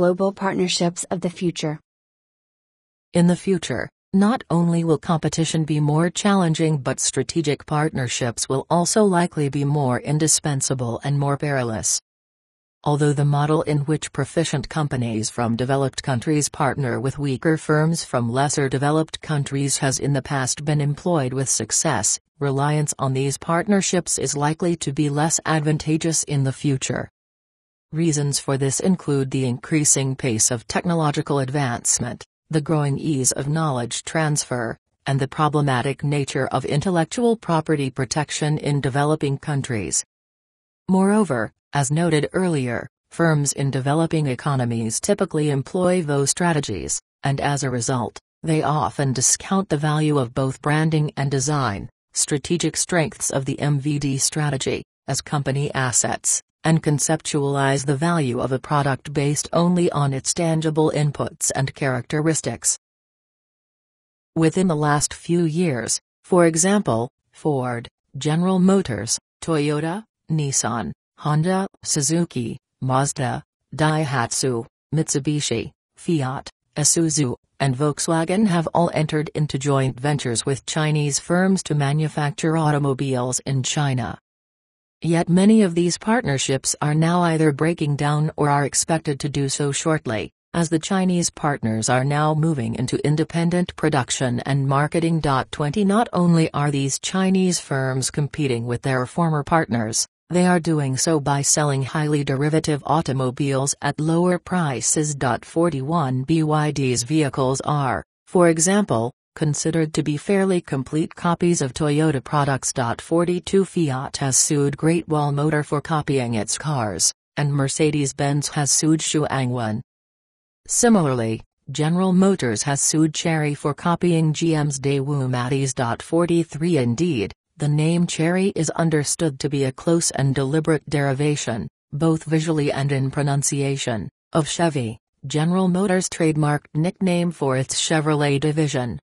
global partnerships of the future. In the future, not only will competition be more challenging, but strategic partnerships will also likely be more indispensable and more perilous. Although the model in which proficient companies from developed countries partner with weaker firms from lesser developed countries has in the past been employed with success, reliance on these partnerships is likely to be less advantageous in the future. Reasons for this include the increasing pace of technological advancement, the growing ease of knowledge transfer, and the problematic nature of intellectual property protection in developing countries. Moreover, as noted earlier, firms in developing economies typically employ those strategies, and as a result, they often discount the value of both branding and design, strategic strengths of the MVD strategy, as company assets, and conceptualize the value of a product based only on its tangible inputs and characteristics. Within the last few years, for example, Ford, General Motors, Toyota, Nissan, Honda, Suzuki, Mazda, Daihatsu, Mitsubishi, Fiat, Isuzu, and Volkswagen have all entered into joint ventures with Chinese firms to manufacture automobiles in China. Yet many of these partnerships are now either breaking down or are expected to do so shortly, as the Chinese partners are now moving into independent production and marketing. 20 Not only are these Chinese firms competing with their former partners, they are doing so by selling highly derivative automobiles at lower prices. 41 BYD's vehicles are, for example, considered to be fairly complete copies of Toyota products. 42 Fiat has sued Great Wall Motor for copying its cars, and Mercedes-Benz has sued Xuangwan. Similarly, General Motors has sued Chery for copying GM's Daewoo Matiz. 43 Indeed, the name Chery is understood to be a close and deliberate derivation, both visually and in pronunciation, of Chevy, General Motors' trademarked nickname for its Chevrolet division.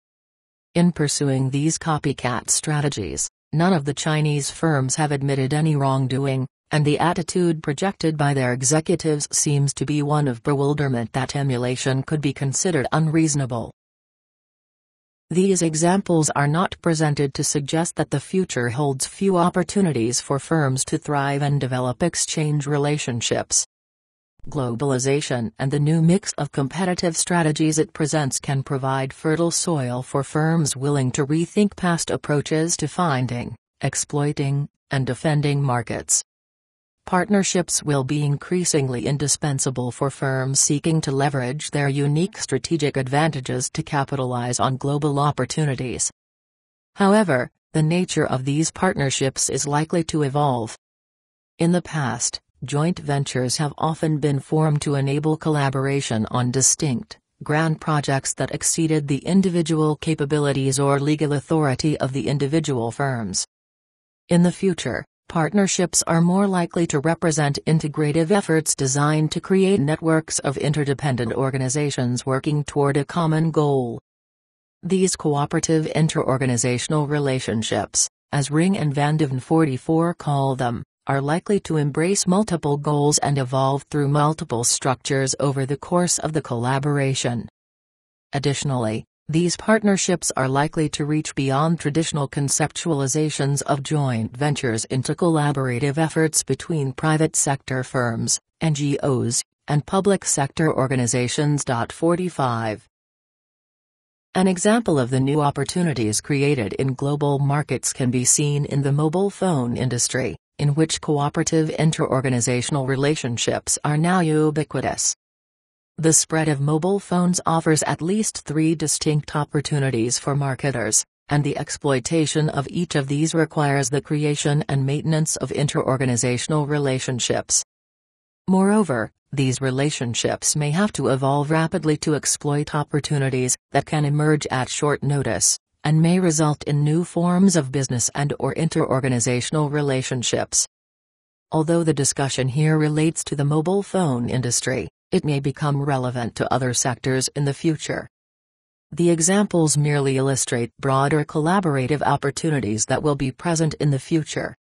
In pursuing these copycat strategies, none of the Chinese firms have admitted any wrongdoing, and the attitude projected by their executives seems to be one of bewilderment that emulation could be considered unreasonable. These examples are not presented to suggest that the future holds few opportunities for firms to thrive and develop exchange relationships. Globalization and the new mix of competitive strategies it presents can provide fertile soil for firms willing to rethink past approaches to finding, exploiting, and defending markets. Partnerships will be increasingly indispensable for firms seeking to leverage their unique strategic advantages to capitalize on global opportunities. However, the nature of these partnerships is likely to evolve. In the past, joint ventures have often been formed to enable collaboration on distinct, grand projects that exceeded the individual capabilities or legal authority of the individual firms. In the future, partnerships are more likely to represent integrative efforts designed to create networks of interdependent organizations working toward a common goal. These cooperative interorganizational relationships, as Ring and Van Deven 44 call them, are likely to embrace multiple goals and evolve through multiple structures over the course of the collaboration. Additionally, these partnerships are likely to reach beyond traditional conceptualizations of joint ventures into collaborative efforts between private sector firms, NGOs, and public sector organizations. 45. An example of the new opportunities created in global markets can be seen in the mobile phone industry, in which cooperative interorganizational relationships are now ubiquitous. The spread of mobile phones offers at least three distinct opportunities for marketers, and the exploitation of each of these requires the creation and maintenance of interorganizational relationships. Moreover, these relationships may have to evolve rapidly to exploit opportunities that can emerge at short notice, and may result in new forms of business and/or interorganizational relationships. Although the discussion here relates to the mobile phone industry, it may become relevant to other sectors in the future. The examples merely illustrate broader collaborative opportunities that will be present in the future.